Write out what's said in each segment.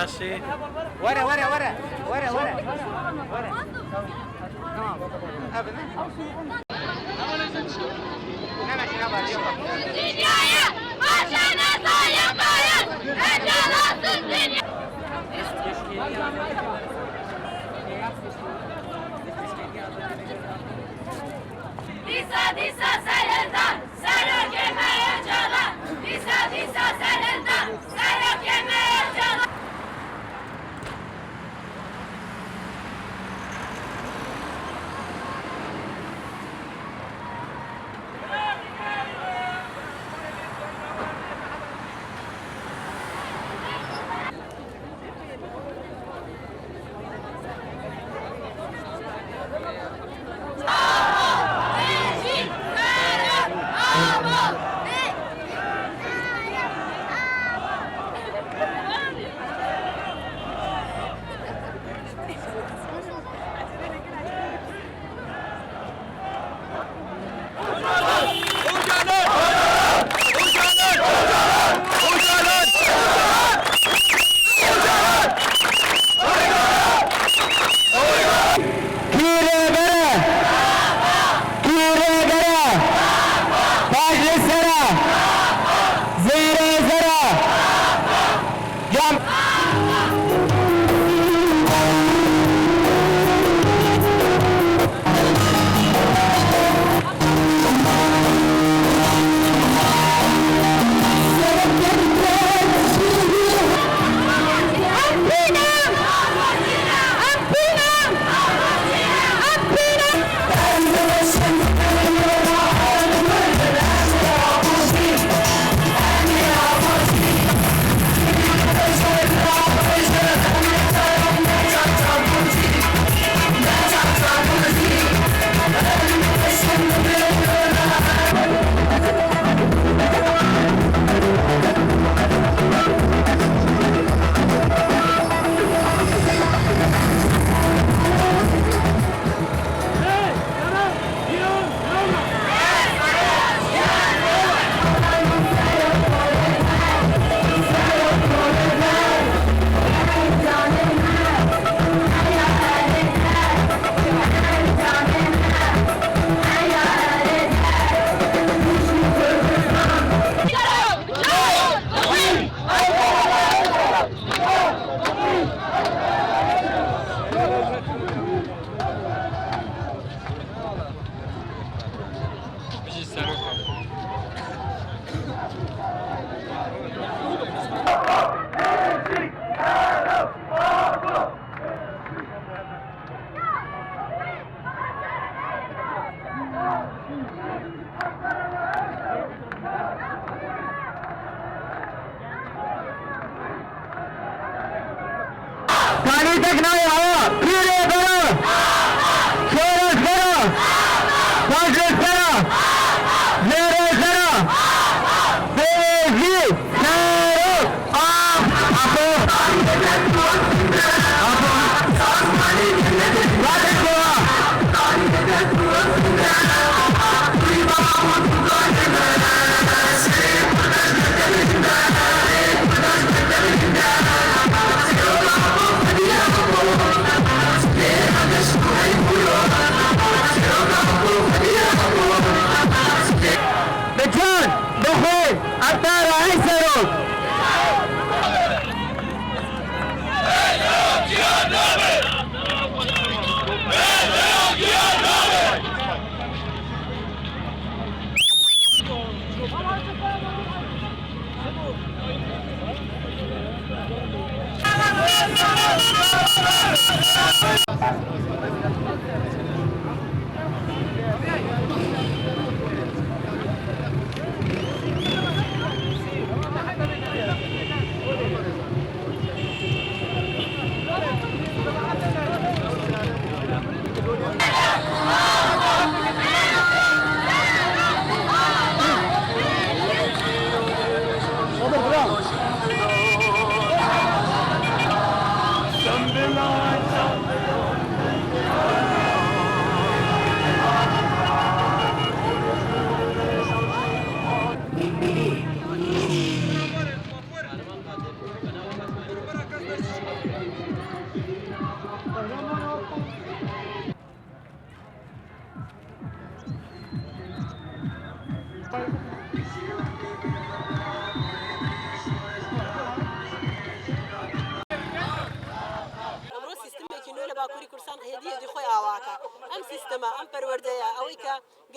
ماشي. ورا ورا ورا ورا ورا ورا. تمام. ابدا. انا ماشي نبغى اليوم. Dünyayı başına sayamayız. Ecelatsız dünya. Disa disa selinden, sen yok yemeğe cana. Disa disa selinden, sen yok yemeğe cana. पानी तक ना आओ, पूरे करो, सोरस करो, कोशिश करो, मेरे करो, बेजी, करो, आपो,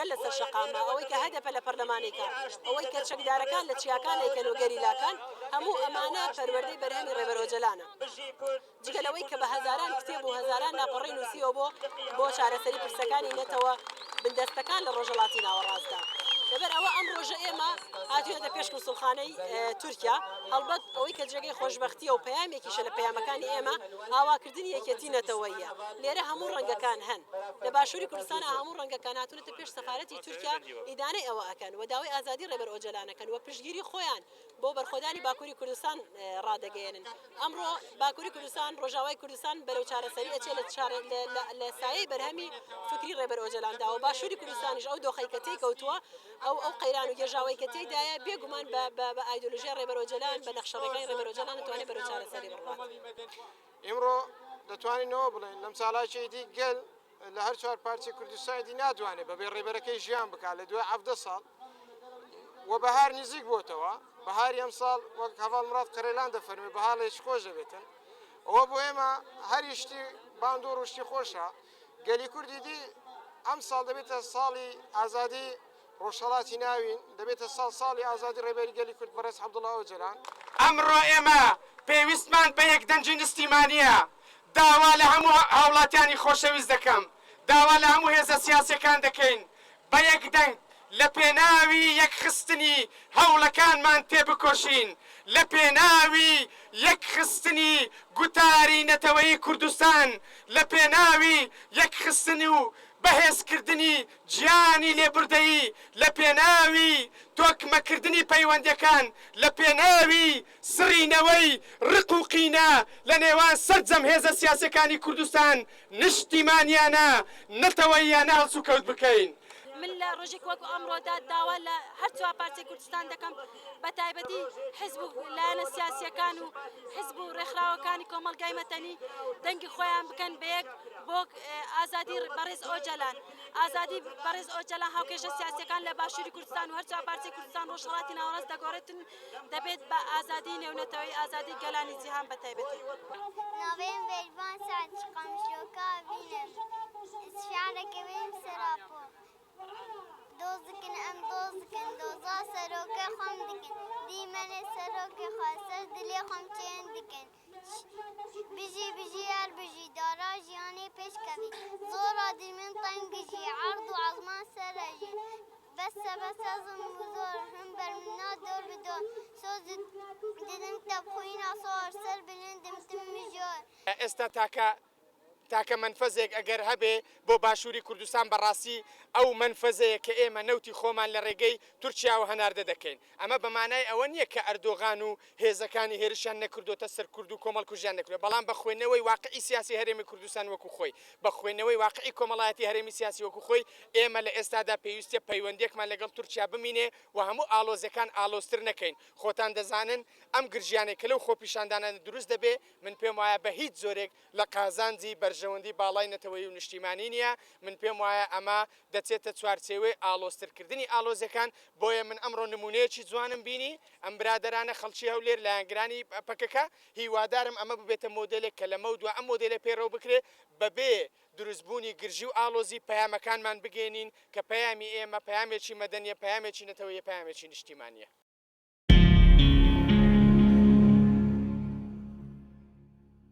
هەر لەسەر شەقامە ئەوەی کە هەدەفە لە پەرلەمانێکە ئەوەی کە چەکدارەکان لە چیاکان لەکەن و گەریلاکان هەموو ئەمانە پەروەردەی بەرهەمی ڕێبەرۆجەلانە جگەلەوەی کە بە هەزاران کتێب و هەزاران لاپەڕی نووسیەوە بۆ چارەسەری پرسەکانی نێتەوە بندەستەکان لە ڕۆژهەڵاتی ناوەڕاستدا لەبەر ئەوە ئەم ڕۆژە ئێمە هاتووێتە پێش کونسڵخانەی تورکیا هەڵبەت ئەوەی کە جێگەی خۆشببختیە و پەیامێکیشە لە پەیامەکانی ئێمە هاواکردنی یەکێتی نەتەوەیە لێرە هەموو ڕەنگەکان هەن لە باشووری کوردستانە هەموو ڕەنگەکان هاتوونەتە پێش سەفارەتی تورکیا ئیدانەی ئەوە ئەکەن و داوای ئازادی ڕێبەر ئۆجەلانەکەن و پشتگیری خۆیان بۆ بەرخۆدانی باکووری کوردستان ڕادەگەێنن ئەمڕۆ باکووری کوردستان ڕۆژاوای کوردستان بەرەو چارەسەری ئەچێ لە سایەی بەرهەمی فکری ڕێبەر ئۆجەلاندا و باشووری کوردستانیش ئەو دۆخەی کە تێی کەوتووە ئەو قەیران و گێژاوی کە تێدایە بێگومان بە ئایدۆلۆژیای ڕێبەر ئۆجەلان بە نەخشەڕێگەی ڕێبەر ئۆجەلان دەتوانێت بەرەو چارەسەری بڕوات ئێمڕۆ دەتوانینەوە بڵێن لەم ساڵاکی دی گەل لە هەر چوار پارچەی کوردستانی دی ناتوانێت بەبێ ڕێبەرەکەی ژیان بکات لە دوای 17 ساڵ و بەهار نزیک بۆتەوە بەهاری ئەم ساڵ وەک هەڤاڵ مراد قەرێلان دەفەرمێ بەهاڵێک خۆش دەبێتن ئەوە بۆ ئێمە هەری شتی باندۆر و شتی خۆشە گەلی کوردی دی ئەم ساڵ دەبێتە ساڵی ئازادی ڕۆژهەڵاتی ناوین دەبێتە ساڵی ئازادی ڕێبەری گەلی کورد بەڕێز عەبدوڵڵا ئۆجەلان ئەمڕۆ ئێمە پێویستمان بە یەک دەنجی نیستیمانیە داوا لە هەموو هاوڵاتیانی خۆشەویست دەکەم داوا لە هەموو هێزە سیاسیەکان دەکەین بە یەک دەنگ لە پێناوی یەکخستنی هەوڵەکانمان تێبکۆشین لە پێناوی یەکخستنی گوتاری نەتەوەیی کوردستان لە پێناوی یەکخستنی و بەهێزکردنی گیانی لێبوردەیی لە پێناوی تۆکمەکردنی پەیوەندیەکان لە پێناوی سڕینەوەی ڕق و قینە لە نێوان سەرجەم هێزە سیاسەکانی کوردستان نیشتیمانیانە نەتەوەییانە هەڵسو کەوت بکەین. من لە ڕۆژێک وەکو ئەمڕۆدا داوا لە هەر چوار پارچەی کوردستان دەکەم بە تایبەتی حیزب و لایەنە سیاسیەکان و حیزب و ڕێکخراوەکانی کۆمەڵگای مەتەنی دەنگی خۆیان بکەن بە یەک بۆ ئازادی بەڕێز ئۆجەلان ئازادی بەڕێز ئۆجەلان هاوکێشە سیاسیەکان لە باشووری کوردستان و هەر چوار پارچەی کوردستان ڕۆژهەڵاتی ناوەڕاست دەگۆڕێتن دەبێت بە ئازادی نێونەتەوەی ئازادی گەلانی جیهان بە تایبەتی ناوێم بێژبان سعد قەمشۆکە بینم شعرێکی وێم سەراپۆ دۆز دکن ئەم دۆز دکن دۆزا سەرۆکە خۆم دکن دیمەنێ سەرۆکی خوا سەر دلێ خۆم چێن دکن بژی بژی هەر بژی دارا ژیانی پێشکەوی زۆرا دیمن تەنگژی عەرض و عەزمان سەرەژی بەسە بەسەزم و زۆر هەم بەرمنا دۆر بدۆر سۆز ددم تەبخوینا سۆر سەر بلندم تمژۆر ئێستا تاکە منفەزێک ئەگەر هەبێ بۆ باشووری کوردستان بەڕاستی ئەو منفەزەیە کە ئێمە نەوتی خۆمان لە ڕێگەی تورکیا و هەناردە دەکەین ئەمە بەمانای ئەوە نییە کە ئەردۆغان و هێزەکانی هێرشیان نەکردوتە سەر کورد و کۆمەڵ کوژیان نەکرێت بەڵام بە خوێندنەوەی واقعی سیاسی هەرێمی کوردستان وەکو خۆی بە خوێندنەوەی واقعی کۆمەڵایەتی هەرێمی سیاسی وەکو خۆی ئێمە لە ئێستادا پێویستە پەیوەندیەکمان لەگەڵ تورکیا بمینێ و هەموو ئالۆزەکان ئالۆزتر نەکەین خۆتان دەزانن ئەم گرژیانێک کە لەو خۆپیشاندانە دروست دەبێ من پێم وایە بە هیچ زۆرێک لە قازانجی بەرژەوەندی باڵای نەتەوەیی و نیشتیمانی نییە من پێم وایە ئەمە دەچێتە چوارچێوەی ئالۆزترکردنی ئالۆزەکان بۆیە من ئەمڕۆ نمونەیەکی جوانم بینی ئەم برادەرانە خەڵکی هەولێر لایەنگرانی پەکەکە هیوادارم ئەمە ببێتە مۆدلێک کە لەمە دووە ئەم مۆدلە پێڕەو بکرێ بەبێ دروستبوونی گرژی و ئالۆزی پەیامەکانمان بگەێنین کە پەیامی ئێمە پەیامێکی مەدەنیە پەیامێکی نەتەوەیە پەیامێکی نیشتیمانیە